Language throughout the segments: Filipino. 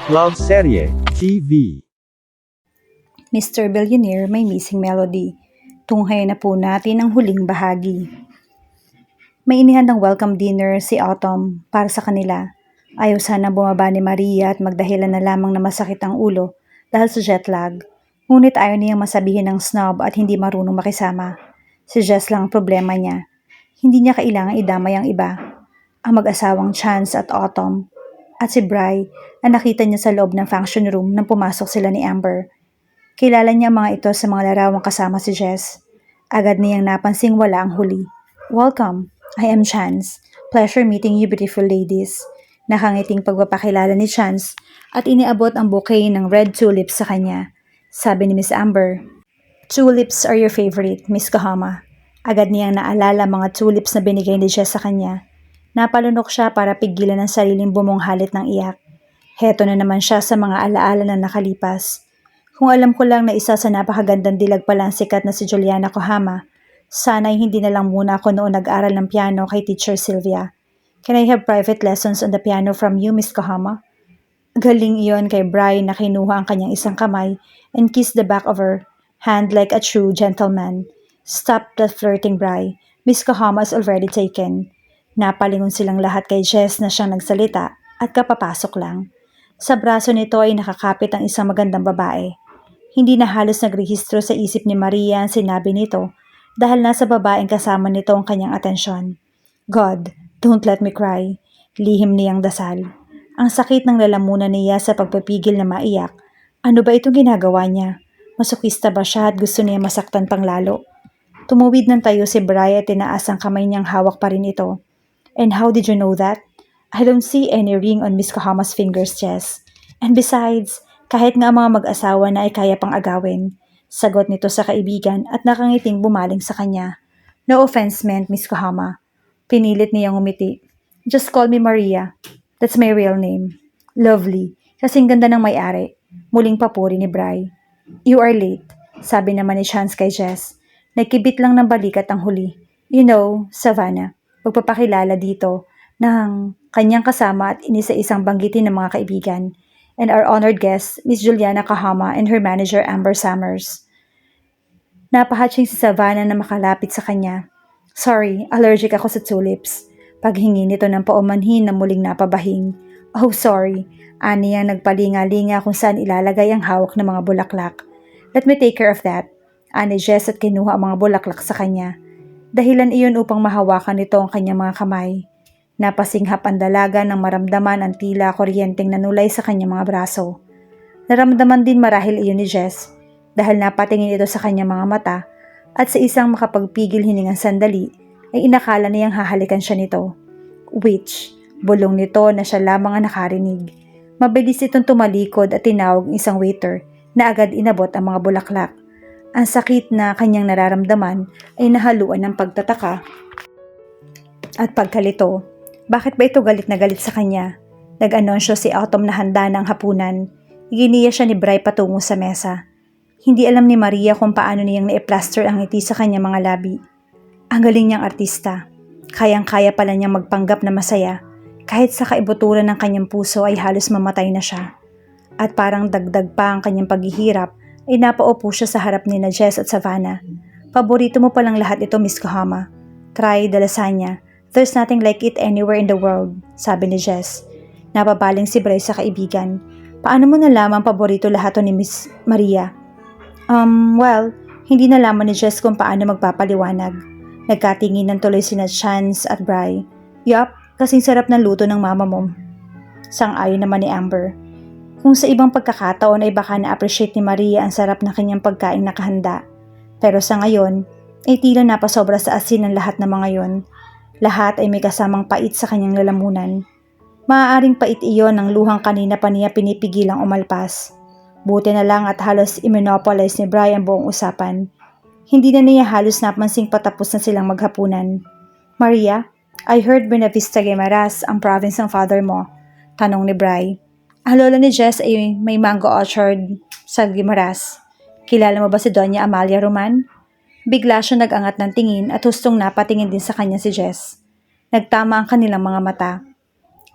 Love Serye TV. Mr. Billionaire May Missing Melody. Tunghayan na po natin ang huling bahagi. May inihandang welcome dinner si Autumn para sa kanila. Ayaw sana bumaba ni Maria at magdahilan na lamang na masakit ang ulo dahil sa jet lag. Ngunit ayaw niyang masabihin ng snob at hindi marunong makisama. Si Jess lang ang problema niya. Hindi niya kailangang idamay ang iba. Ang mag-asawang Chance at Autumn at si Bri na nakita niya sa loob ng function room nang pumasok sila ni Amber. Kilala niya ang mga ito sa mga larawang kasama si Jess. Agad niyang napansing wala ang huli. Welcome, I am Chance. Pleasure meeting you beautiful ladies. Nakangiting pagpapakilala ni Chance at iniabot ang bouquet ng red tulips sa kanya. Sabi ni Miss Amber, "Tulips are your favorite, Miss Kahama." Agad niyang naalala mga tulips na binigay ni Jess sa kanya. Napalunok siya para pigilan ang sariling bumunghalit ng iyak. Heto na naman siya sa mga alaala na nakalipas. Kung alam ko lang na isa sa napakagandang dilag pala ang sikat na si Juliana Kohama, sana'y hindi na lang muna ako noon nag-aral ng piano kay Teacher Sylvia. Can I have private lessons on the piano from you, Miss Kohama? Galing iyon kay Brian na kinuha ang kanyang isang kamay and kissed the back of her hand like a true gentleman. Stop the flirting, Bri. Miss Kohama is already taken. Napalingon silang lahat kay Jess na siyang nagsalita at kapapasok lang. Sa braso nito ay nakakapit ang isang magandang babae. Hindi na halos nagrehistro sa isip ni Maria ang sinabi nito dahil nasa babaeng kasama nito ang kanyang atensyon. God, don't let me cry. Lihim niyang dasal. Ang sakit ng lalamunan niya sa pagpapigil na maiyak. Ano ba itong ginagawa niya? Masokista ba siya at gusto niya masaktan pang lalo? Tumuwid ng tayo si Bri at tinaas ang kamay niyang hawak pa rin ito. And how did you know that? I don't see any ring on Miss Kahama's fingers, Jess. And besides, kahit nga mga mag-asawa na ay kaya pang agawin. Sagot nito sa kaibigan at nakangiting bumaling sa kanya. No offense meant, Miss Kahama. Pinilit niyang umiti. Just call me Maria. That's my real name. Lovely. Kasing ganda ng may-ari. Muling papuri ni Bri. You are late, sabi naman ni Chance kay Jess. Nagkibit lang ng balikat ang huli. You know, Savannah, pagpapakilala dito ng kanyang kasama at inisa-isang banggitin ng mga kaibigan, and our honored guest, Miss Juliana Kahama and her manager Amber Summers. Napahatching si Savannah na makalapit sa kanya. Sorry, allergic ako sa tulips. Paghingi nito ng paumanhin na muling napabahing. Oh, sorry. Ani ang nagpalinga-linga kung saan ilalagay ang hawak ng mga bulaklak. Let me take care of that. Ani Jess at kinuha ang mga bulaklak sa kanya. Dahilan iyon upang mahawakan nito ang kanyang mga kamay. Napasinghap ang dalaga nang maramdaman ang tila kuryenteng nanulay sa kanyang mga braso. Naramdaman din marahil iyon ni Jess dahil napatingin ito sa kanyang mga mata at sa isang makapagpigil hiningang sandali ay inakala niyang hahalikan siya nito. Which, bulong nito na siya lamang ang nakarinig. Mabilis itong tumalikod at tinawag ang isang waiter na agad inabot ang mga bulaklak. Ang sakit na kanyang nararamdaman ay nahaluan ng pagtataka at pagkalito. Bakit ba ito galit na galit sa kanya? Nag-anunsyo si Autumn na handa ng hapunan. Iginiya siya ni Bri patungo sa mesa. Hindi alam ni Maria kung paano niyang na-plaster ang ngiti sa kanyang mga labi. Ang galing niyang artista. Kayang-kaya pala niyang magpanggap na masaya kahit sa kaibuturan ng kanyang puso ay halos mamatay na siya. At parang dagdag pa ang kanyang paghihirap ay napaupo siya sa harap ni na Jess at Savannah. Paborito mo palang lahat ito, Miss Kahama. Try the lasagna. There's nothing like it anywhere in the world, sabi ni Jess. Napabaling si Bri sa kaibigan. Paano mo nalaman paborito lahat to ni Miss Maria? Well, hindi nalaman ni Jess kung paano magpapaliwanag. Nagkatinginan tuloy sina Chance at Bri. Yup, kasing sarap ng luto ng mama mo. Sang-ayon naman ni Amber. Kung sa ibang pagkakataon ay baka na-appreciate ni Maria ang sarap ng kanyang pagkain nakahanda. Pero sa ngayon, ay tila napasobra sa asin ang lahat ng mga yon. Lahat ay may kasamang pait sa kanyang lalamunan. Maaaring pait iyon ng luhang kanina pa niya pinipigilang umalpas. Buti na lang at halos immonopolize ni Brian buong usapan. Hindi na niya halos napansing patapos na silang maghapunan. Maria, I heard Buena Vista Guimaras ang province ng father mo. Tanong ni Bri. Ang lola ni Jess ay may mango orchard sa Guimaras. Kilala mo ba si Doña Amalia Roman? Bigla siya nag-angat ng tingin at hustong napatingin din sa kanya si Jess. Nagtama ang kanilang mga mata.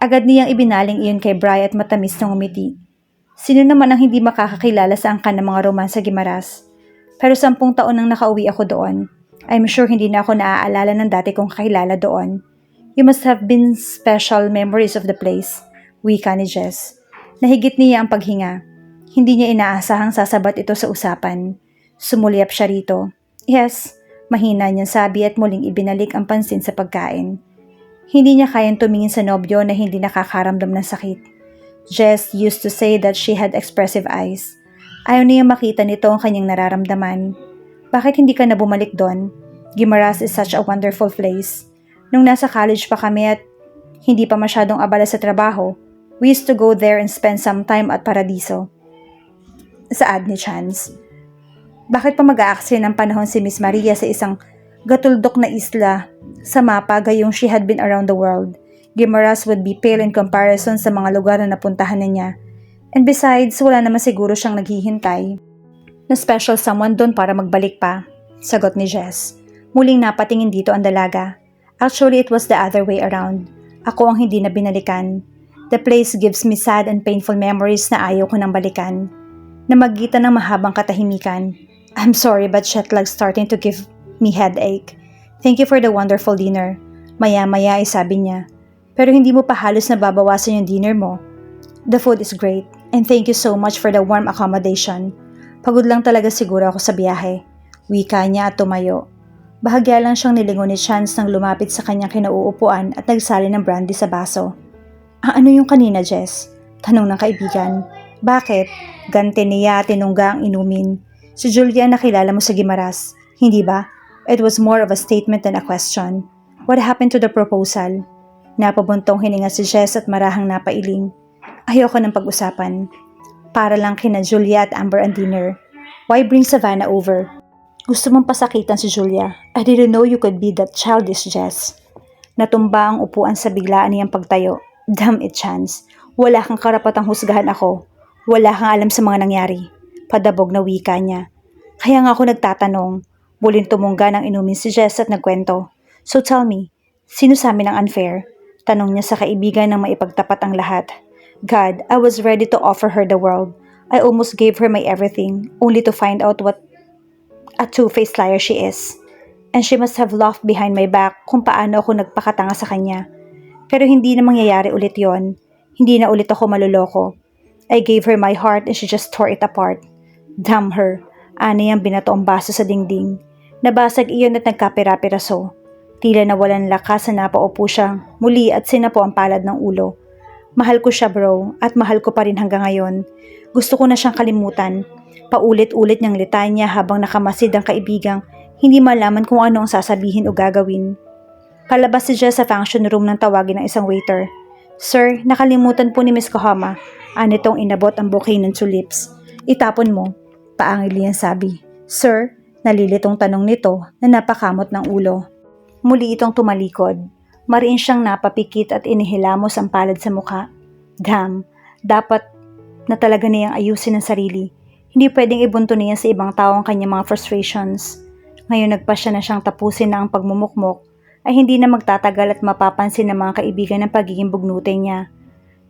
Agad niyang ibinaling iyon kay Bri at matamis ng umiti. Sino naman ang hindi makakakilala sa angkan ng mga romansa Guimaras? Pero 10 taon nang nakauwi ako doon. I'm sure hindi na ako naaalala ng dati kong kakilala doon. You must have been special memories of the place, wika ni Jess. Nahigit niya ang paghinga. Hindi niya inaasahang sasabat ito sa usapan. Sumulyap siya rito. Yes, mahina niyang sabi at muling ibinalik ang pansin sa pagkain. Hindi niya kayang tumingin sa nobyo na hindi nakakaramdam ng sakit. Jess used to say that she had expressive eyes. Ayaw niyang makita nito ang kanyang nararamdaman. Bakit hindi ka na bumalik doon? Guimaras is such a wonderful place. Nung nasa college pa kami at hindi pa masyadong abala sa trabaho, we used to go there and spend some time at Paradiso. Saad ni Chance. Bakit pa mag-aaksaya ng panahon si Miss Maria sa isang gatuldok na isla sa mapa gayong she had been around the world? Guimaras would be pale in comparison sa mga lugar na napuntahan na niya. And besides, wala naman siguro siyang naghihintay na special someone doon para magbalik pa, sagot ni Jess. Muling napatingin dito ang dalaga. Actually, it was the other way around. Ako ang hindi na binalikan. The place gives me sad and painful memories na ayaw ko nang balikan. Namagitan ng mahabang katahimikan. I'm sorry but jet lag starting to give me headache. Thank you for the wonderful dinner. Maya-maya ay sabi niya. Pero hindi mo pa halos nababawasan yung dinner mo. The food is great and thank you so much for the warm accommodation. Pagod lang talaga siguro ako sa biyahe. Wika niya at tumayo. Bahagya lang siyang nilingon ni Chance nang lumapit sa kanyang kinauupuan at nagsali ng brandy sa baso. Ano yung kanina, Jess? Tanong ng kaibigan. Bakit? Gante niya at tinungga ang inumin. Si Julia nakilala mo sa Guimaras, hindi ba? It was more of a statement than a question. What happened to the proposal? Napabuntong hininga si Jess at marahang napailing. Ayoko ng pag-usapan. Para lang kina Julia at Amber ang dinner. Why bring Savannah over? Gusto mong pasakitan si Julia. I didn't know you could be that childish, Jess. Natumba ang upuan sa biglaan niyang pagtayo. Damn it, Chance. Wala kang karapatang husgahan ako. Wala kang alam sa mga nangyari. Padabog na wika niya. Kaya nga ako nagtatanong. Muling tumungga ng inumin si Jess at nagkwento. So tell me, sino sa amin ang unfair? Tanong niya sa kaibigan nang maipagtapat ang lahat. God, I was ready to offer her the world. I almost gave her my everything, only to find out what a two-faced liar she is. And she must have laughed behind my back kung paano ako nagpakatanga sa kanya. Pero hindi na mangyayari ulit yon. Hindi na ulit ako maluloko. I gave her my heart and she just tore it apart. Damn her. Ani ang binato ang baso sa dingding. Nabasag iyon at nagkapira-piraso. Tila nawalan lakas na napaupo siya muli at sinapo ang palad ng ulo. Mahal ko siya bro at mahal ko pa rin hanggang ngayon. Gusto ko na siyang kalimutan. Paulit-ulit niyang litanya habang nakamasid ang kaibigang hindi malaman kung ano ang sasabihin o gagawin. Palabas si Jess sa function room nang tawagin ng isang waiter. Sir, nakalimutan po ni Miss Kohama. Anitong inabot ang bouquet ng tulips. Itapon mo. Paangil niyang sabi. Sir, nalilitong tanong nito na napakamot ng ulo. Muli itong tumalikod. Mariin siyang napapikit at inihilamos ang palad sa mukha. Damn, dapat na talaga niyang ayusin ang sarili. Hindi pwedeng ibunto niya sa ibang tao ang kanyang mga frustrations. Ngayon nagpasya na siyang tapusin na ang pagmumukmok ay hindi na magtatagal at mapapansin ng mga kaibigan ng pagiging bugnutin niya.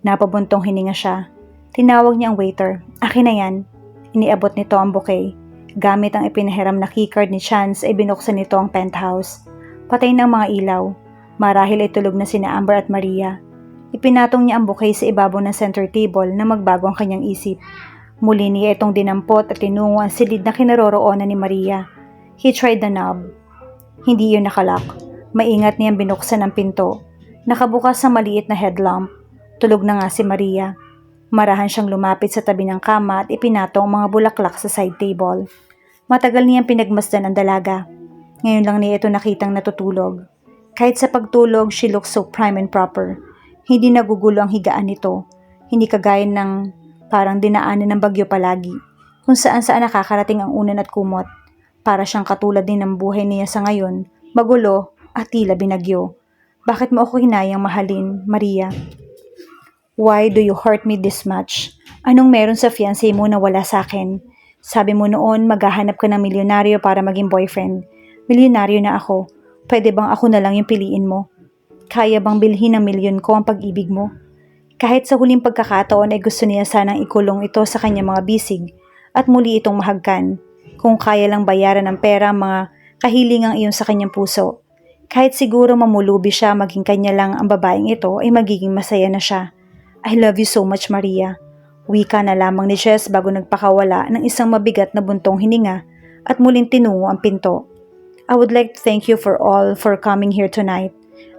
Napabuntong hininga siya. Tinawag niya ang waiter. Akin na yan. Iniabot nito ang bouquet. Gamit ang ipinahiram na keycard ni Chance ay binuksan nito ang penthouse. Patay na ang mga ilaw. Marahil ay tulog na sina Amber at Maria. Ipinatong niya ang bouquet sa ibabaw ng center table na magbago ang kanyang isip. Muli niya itong dinampot at tinungo ang silid na kinaroroonan ni Maria. He tried the knob. Hindi iyon nakalak. Maingat niyang binuksan ang pinto. Nakabukas ang maliit na headlamp. Tulog na nga si Maria. Marahan siyang lumapit sa tabi ng kama at ipinatong ang mga bulaklak sa side table. Matagal niyang pinagmasdan ang dalaga. Ngayon lang niya ito nakitang natutulog. Kahit sa pagtulog, she looks so prime and proper. Hindi nagugulo ang higaan nito. Hindi kagaya ng parang dinaanan ng bagyo palagi, kung saan nakakarating ang unan at kumot. Para siyang katulad din ng buhay niya sa ngayon, magulo at tila binagyo. Bakit mo ako hinayang mahalin, Maria? Why do you hurt me this much? Anong meron sa fiancé mo na wala sa akin? Sabi mo noon maghahanap ka ng milyonaryo para maging boyfriend. Milyonaryo na ako. Pwede bang ako na lang yung piliin mo? Kaya bang bilhin ng milyon ko ang pag-ibig mo? Kahit sa huling pagkakataon ay gusto niya sanang ikulong ito sa kanyang mga bisig at muli itong mahagkan. Kung kaya lang bayaran ng pera ang mga kahilingang iyon sa kanyang puso. Kahit siguro mamulubi siya maging kanya lang ang babaeng ito ay magiging masaya na siya. I love you so much, Maria. Wika na lamang ni Jess bago nagpakawala ng isang mabigat na buntong hininga at muling tinungo ang pinto. I would like to thank you for all for coming here tonight.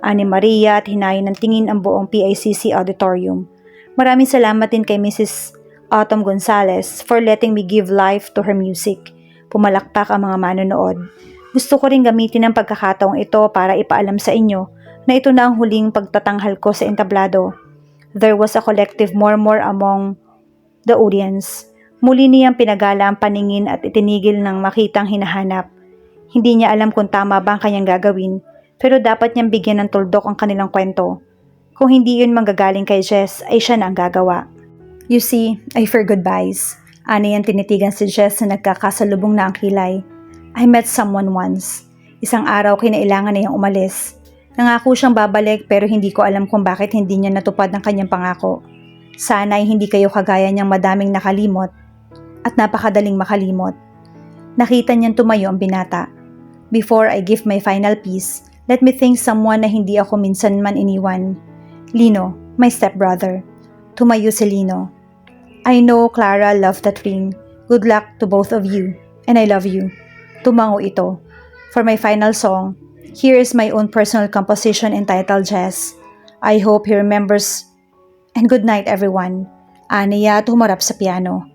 Ani Maria at hinayin ng tingin ang buong PICC auditorium. Maraming salamat din kay Mrs. Autumn Gonzales for letting me give life to her music. Pumalakpak ang mga manonood. Gusto ko rin gamitin ang pagkakataong ito para ipaalam sa inyo na ito na ang huling pagtatanghal ko sa entablado. There was a collective murmur among the audience. Muli niyang pinagala ang paningin at itinigil ng makitang hinahanap. Hindi niya alam kung tama ba ang kanyang gagawin, pero dapat niyang bigyan ng tuldok ang kanilang kwento. Kung hindi yun manggagaling kay Jess, ay siya na ang gagawa. You see, I fear goodbyes. Ano yan tinitigan si Jess na nagkakasalubong na ang kilay. I met someone once. Isang araw kinailangan na niyang umalis. Nangako siyang babalik pero hindi ko alam kung bakit hindi niya natupad ang kanyang pangako. Sana ay hindi kayo kagaya niyang madaming nakalimot at napakadaling makalimot. Nakita niyang tumayo ang binata. Before I give my final piece, let me thank someone na hindi ako minsan man iniwan. Lino, my stepbrother. Tumayo si Lino. I know Clara loved that ring. Good luck to both of you. And I love you. Tumango ito. For my final song, here is my own personal composition entitled Jess. I hope he remembers. And good night everyone. Aniya at humarap sa piano.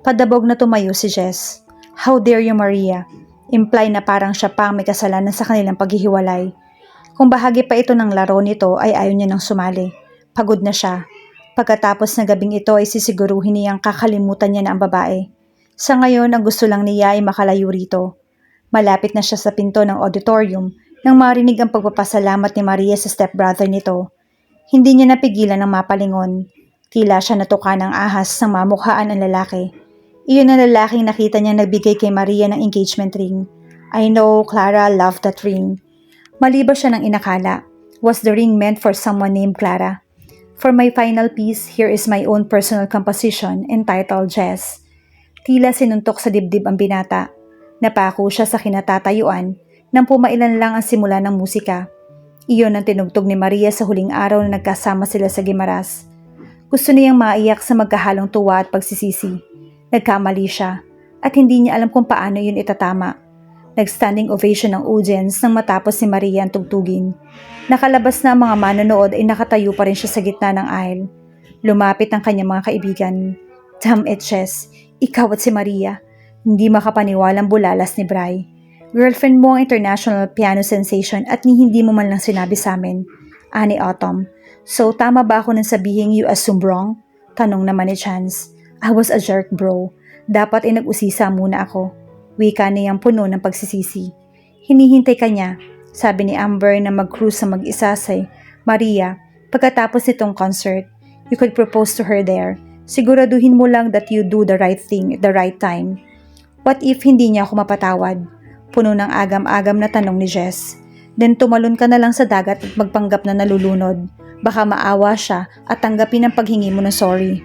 Padabog na tumayo si Jess. How dare you, Maria? Imply na parang siya pa ang may kasalanan sa kanilang paghihiwalay. Kung bahagi pa ito ng laro nito ay ayaw niya nang sumali. Pagod na siya. Pagkatapos ng gabing ito ay sisiguruhin niyang kakalimutan niya na ang babae. Sa ngayon ang gusto lang niya ay makalayo rito. Malapit na siya sa pinto ng auditorium nang marinig ang pagpapasalamat ni Maria sa stepbrother nito. Hindi niya napigilan ng mapalingon. Tila siya natuka ng ahas ng mamukhaan ang lalaki. Iyon ang lalaking nakita niya nagbigay kay Maria ng engagement ring. I know Clara loved that ring. Mali ba siya ng inakala? Was the ring meant for someone named Clara? For my final piece, here is my own personal composition entitled Jess. Tila sinuntok sa dibdib ang binata. Napako siya sa kinatatayuan nang pumailan lang ang simula ng musika. Iyon ang tinugtog ni Maria sa huling araw na nagkasama sila sa Gimaras. Gusto niyang maiyak sa magkahalong tuwa at pagsisisi. Nagkamali siya at hindi niya alam kung paano yun itatama. Nag-standing ovation ng audience nang matapos si Maria ang tugtugin. Nakalabas na ang mga manonood ay nakatayo pa rin siya sa gitna ng aisle. Lumapit ang kanyang mga kaibigan. Damn it, Jess. Ikaw at si Maria. Hindi makapaniwalang bulalas ni Bri. Girlfriend mo ang international piano sensation at hindi mo man lang sinabi sa amin. Ani Autumn. So tama ba ako nang sabihin you assume wrong? Tanong naman ni Chance. I was a jerk, bro. Dapat ay nag-usisa muna ako. Wika niyang puno ng pagsisisi. Hinihintay ka niya, sabi ni Amber na mag-cruise sa mag-isa sa Maria. Pagkatapos nitong concert, you could propose to her there. Siguraduhin mo lang that you do the right thing at the right time. What if hindi niya ako mapatawad? Puno ng agam-agam na tanong ni Jess. Then tumalon ka na lang sa dagat at magpanggap na nalulunod. Baka maawa siya at tanggapin ang paghingi mo ng sorry.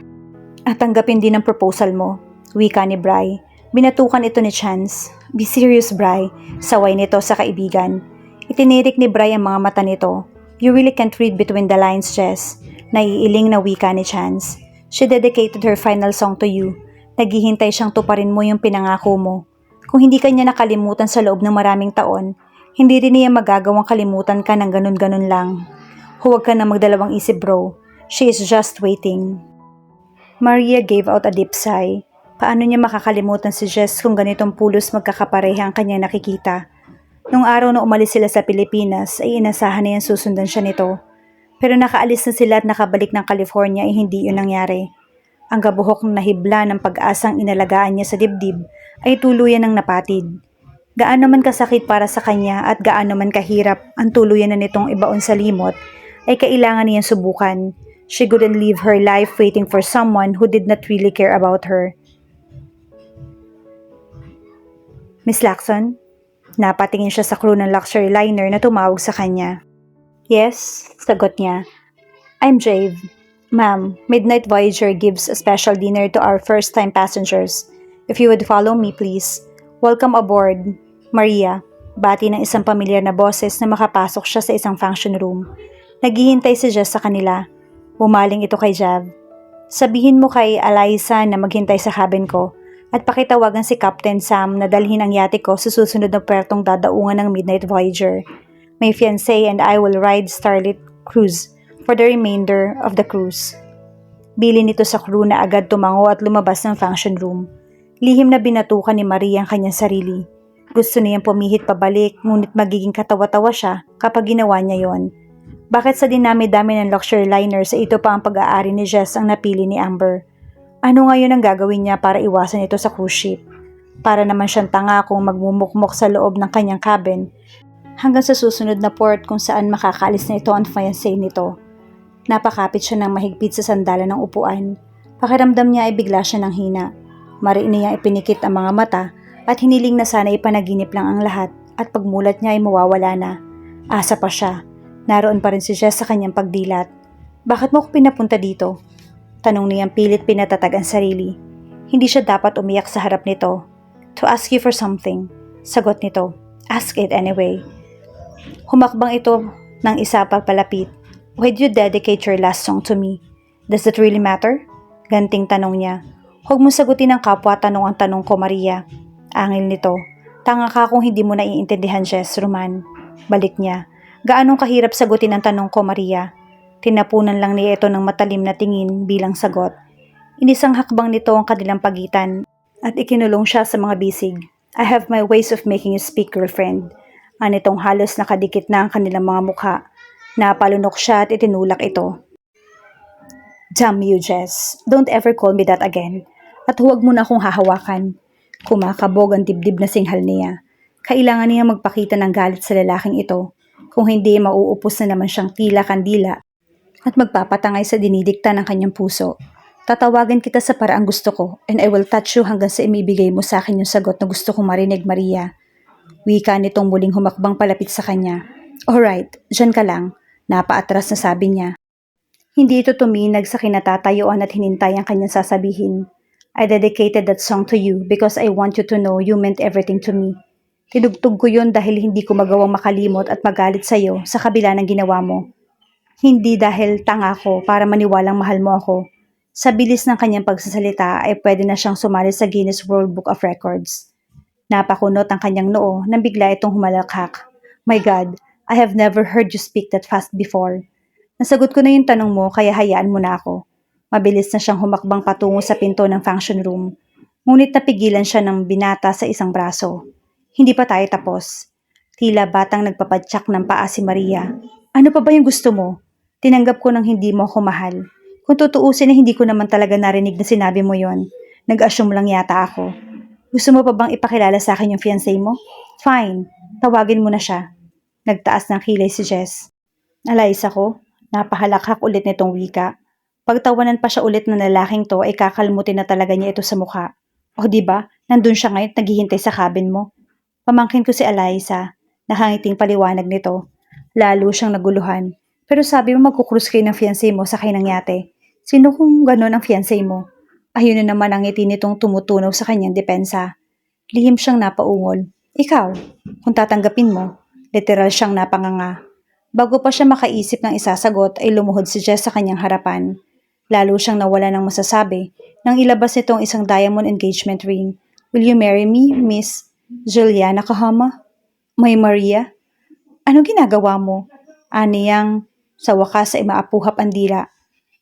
At tanggapin din ang proposal mo, wika ni Bri. Binatukan ito ni Chance. Be serious, Bri. Saway nito sa kaibigan. Itinirik ni Bri ang mga mata nito. You really can't read between the lines, Jess. Naiiling na wika ni Chance. She dedicated her final song to you. Naghihintay siyang tuparin mo yung pinangako mo. Kung hindi ka niya nakalimutan sa loob ng maraming taon, hindi rin niya magagawang kalimutan ka ng ganun-ganun lang. Huwag ka na magdalawang isip, bro. She is just waiting. Maria gave out a deep sigh. Paano niya makakalimutan si Jess kung ganitong pulos magkakapareha ang kanyang nakikita? Nung araw na umalis sila sa Pilipinas ay inasahan na yan susundan siya nito. Pero nakaalis na sila at nakabalik ng California ay hindi yun nangyari. Ang gabuhok na nahibla ng pag-asang inalagaan niya sa dibdib ay tuluyan ng napatid. Gaano man kasakit para sa kanya at gaano man kahirap ang tuluyan na nitong ibaon sa limot ay kailangan niyang subukan. She couldn't live her life waiting for someone who did not really care about her. Miss Lacson? Napatingin siya sa crew ng luxury liner na tumawag sa kanya. Yes, sagot niya. I'm Jave. Ma'am, Midnight Voyager gives a special dinner to our first-time passengers. If you would follow me, please. Welcome aboard, Maria. Bati ng isang pamilyar na boses na makapasok siya sa isang function room. Naghihintay si Jess sa kanila. Bumaling ito kay Jav. Sabihin mo kay Eliza na maghintay sa cabin ko at pakitawagan si Captain Sam na dalhin ang yate ko sa susunod na puertong dadaungan ng Midnight Voyager. My fiancé and I will ride Starlit Cruise for the remainder of the cruise. Bilin nito sa crew na agad tumango at lumabas ng function room. Lihim na binatukan ni Maria ang kanyang sarili. Gusto niyang pumihit pabalik ngunit magiging katawa-tawa siya kapag ginawa niya yon. Bakit sa dinami-dami ng luxury liners ay ito pa ang pag-aari ni Jess ang napili ni Amber? Ano ngayon ang gagawin niya para iwasan ito sa cruise ship? Para naman siyang tanga kung magmumukmok sa loob ng kanyang cabin hanggang sa susunod na port kung saan makakaalis na ito ang fiancé nito. Napakapit siya ng mahigpit sa sandalan ng upuan. Pakiramdam niya ay bigla siya ng hina. Mariin niyang ipinikit ang mga mata at hiniling na sana ipanaginip lang ang lahat at pagmulat niya ay mawawala na. Asa pa siya. Naroon pa rin si Jess sa kanyang pagdilat. Bakit mo ko pinapunta dito? Tanong niyang pilit pinatatag ang sarili. Hindi siya dapat umiyak sa harap nito. To ask you for something. Sagot nito. Ask it anyway. Humakbang ito ng isa pagpalapit. Why did you dedicate your last song to me? Does it really matter? Ganting tanong niya. Huwag mo sagutin ang kapwa tanong ang tanong ko, Maria. Angil nito. Tanga ka kung hindi mo naiintindihan, Jess, Roman. Balik niya. Gaanong kahirap sagutin ang tanong ko, Maria? Tinapunan lang niya ito ng matalim na tingin bilang sagot. Inisang hakbang nito ang kanilang pagitan at ikinulong siya sa mga bisig. I have my ways of making you speak, girlfriend. Anitong halos nakadikit na ang kanilang mga mukha. Napalunok siya at itinulak ito. Damn you, Jess. Don't ever call me that again. At huwag mo na akong hahawakan. Kumakabog ang dibdib na singhal niya. Kailangan niya magpakita ng galit sa lalaking ito. Kung hindi, mauupos na naman siyang tila kandila at magpapatangay sa dinidikta ng kanyang puso. Tatawagan kita sa paraang gusto ko and I will touch you hanggang sa imibigay mo sa akin yung sagot na gusto kong marinig, Maria. Wika nitong muling humakbang palapit sa kanya. Alright, dyan ka lang. Napaatras na sabi niya. Hindi ito tuminag sa kinatatayuan at hinintay ang kanyang sasabihin. I dedicated that song to you because I want you to know you meant everything to me. Tinugtog ko yun dahil hindi ko magawang makalimot at magalit sa'yo sa kabila ng ginawa mo. Hindi dahil tanga ko para maniwalang mahal mo ako. Sa bilis ng kanyang pagsasalita ay pwede na siyang sumali sa Guinness World Book of Records. Napakunot ang kanyang noo nang bigla itong humalakhak. My God, I have never heard you speak that fast before. Nasagot ko na yung tanong mo kaya hayaan mo na ako. Mabilis na siyang humakbang patungo sa pinto ng function room. Ngunit napigilan siya ng binata sa isang braso. Hindi pa tayo tapos. Tila batang nagpapadyak ng paa si Maria. Ano pa ba yung gusto mo? Tinanggap ko nang hindi mo ako mahal. Kung tutuusin na hindi ko naman talaga narinig na sinabi mo yon. Nag-assume lang yata ako. Gusto mo pa bang ipakilala sa akin yung fiancé mo? Fine, tawagin mo na siya. Nagtaas ng kilay si Jess. Eliza ko, napahalakhak ulit nitong wika. Pagtawanan pa siya ulit ng lalaking to ay kakalmutin na talaga niya ito sa mukha. O diba, nandun siya ngayon naghihintay sa cabin mo. Pamangkin ko si Eliza. Nakangiting paliwanag nito. Lalo siyang naguluhan. Pero sabi mo magkukrus kayo ng fiancé mo sakay ng yate. Sino kung gano'n ang fiancé mo? Ayun na naman ang ngiti nitong tumutunog sa kanyang depensa. Lihim siyang napaungol. Ikaw, kung tatanggapin mo, literal siyang napanganga. Bago pa siya makaisip ng isasagot ay lumuhod si Jess sa kanyang harapan. Lalo siyang nawala ng masasabi nang ilabas nitong isang diamond engagement ring. Will you marry me, Miss Juliana Kahama? May Maria? Ano ginagawa mo? Aniyang sa wakas ay maapuhap ang dila.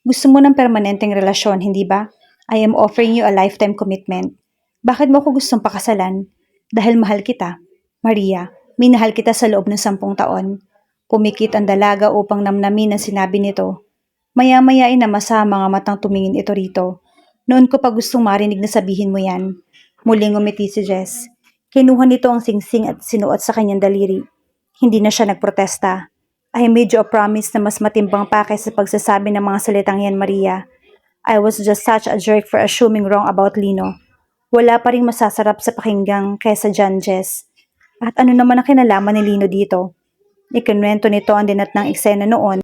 Gusto mo ng permanenteng relasyon, hindi ba? I am offering you a lifetime commitment. Bakit mo ko gustong pakasalan? Dahil mahal kita. Maria, minahal kita sa loob ng 10 taon. Pumikit ang dalaga upang namnamin ang sinabi nito. Maya-maya ay namasa mga matang tumingin ito rito. Noon ko pa gustong marinig na sabihin mo yan. Muling umiti si Jess. Kinuha nito ang singsing at sinuot sa kanyang daliri. Hindi na siya nagprotesta. I made you a promise na mas matimbang pa kaysa pagsasabi ng mga salitang yan, Maria. I was just such a jerk for assuming wrong about Lino. Wala pa ring masasarap sa pakinggang kaysa dyan, Jess. At ano naman ang kinalaman ni Lino dito? Ikinwento nito ang dinatnang eksena noon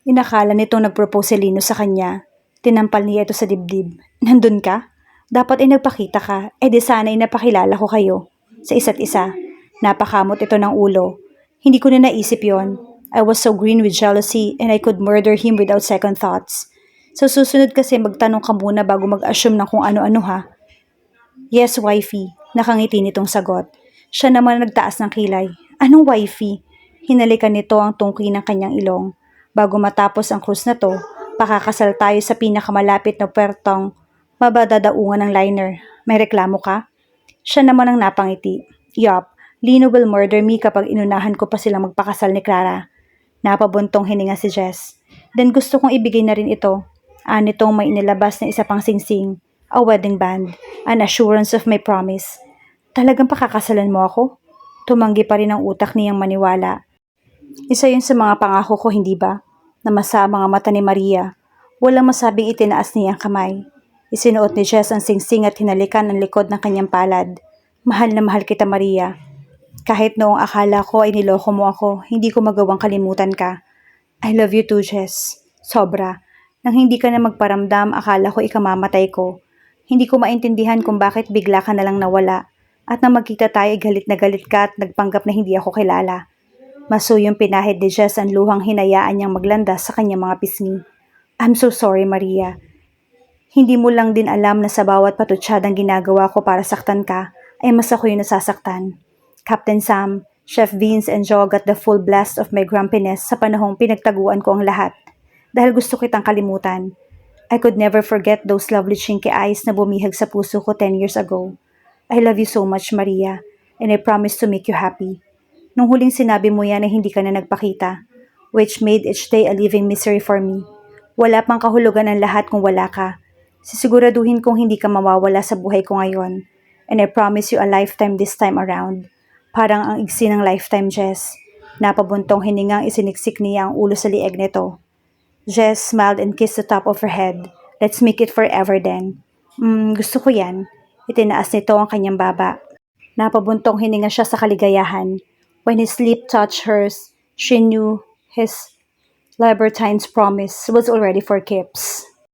Inakala nitong nag-propose si Lino sa kanya. Tinampal niya ito sa dibdib. Nandun ka? Dapat ay nagpakita ka. Di sana ay napakilala ko kayo. Sa isa't isa. Napakamot ito ng ulo. Hindi ko na naisip yon. I was so green with jealousy and I could murder him without second thoughts. Sa susunod kasi magtanong ka muna bago mag-assume ng kung ano-ano ha. Yes, wifey. Nakangiti nitong sagot. Siya naman nagtaas ng kilay. Anong wifey? Hinalikan nito ang tungki ng kanyang ilong. Bago matapos ang cruise na to, pakakasal tayo sa pinakamalapit na puertong mabadadaungan ng liner. May reklamo ka? Siya naman ang napangiti. Yup, Lino will murder me kapag inunahan ko pa silang magpakasal ni Clara. Napabuntong hininga si Jess. Then gusto kong ibigay na rin ito. Nitong may inilabas na isa pang singsing. A wedding band. An assurance of my promise. Talagang pakakasalan mo ako? Tumanggi pa rin ang utak niyang maniwala. Isa yun sa mga pangako ko, hindi ba? Namasa ang mga mata ni Maria. Walang masabing itinaas niya ang kamay. Isinuot ni Jess ang singsing at hinalikan ang likod ng kanyang palad. Mahal na mahal kita, Maria. Kahit noong akala ko ay niloko mo ako, hindi ko magawang kalimutan ka. I love you too, Jess. Sobra. Nang hindi ka na magparamdam, akala ko ikamamatay ko. Hindi ko maintindihan kung bakit bigla ka na lang nawala. At nang magkita tayo, galit na galit ka at nagpanggap na hindi ako kilala. Masuyong pinahid ni Jess ang luhang hinayaan niyang maglandas sa kanyang mga pisngi. I'm so sorry, Maria. Hindi mo lang din alam na sa bawat patutsyadang ginagawa ko para saktan ka, ay mas ako yung nasasaktan. Captain Sam, Chef Vince and Joe got the full blast of my grumpiness sa panahong pinagtaguan ko ang lahat. Dahil gusto kitang kalimutan. I could never forget those lovely chinky eyes na bumihag sa puso ko 10 years ago. I love you so much, Maria, and I promise to make you happy. Nung huling sinabi mo yan ay hindi ka na nagpakita, which made each day a living misery for me. Wala pang kahulugan ang lahat kung wala ka. Sisiguraduhin kong hindi ka mawawala sa buhay ko ngayon. And I promise you a lifetime this time around. Parang ang igsi ng lifetime, Jess. Napabuntong hiningang isiniksik niya ang ulo sa lieg nito. Jess smiled and kissed the top of her head. Let's make it forever then. Gusto ko yan. Itinaas nito ang kanyang baba. Napabuntong hininga siya sa kaligayahan. When his lip touched hers, she knew his libertine's promise was already for keeps.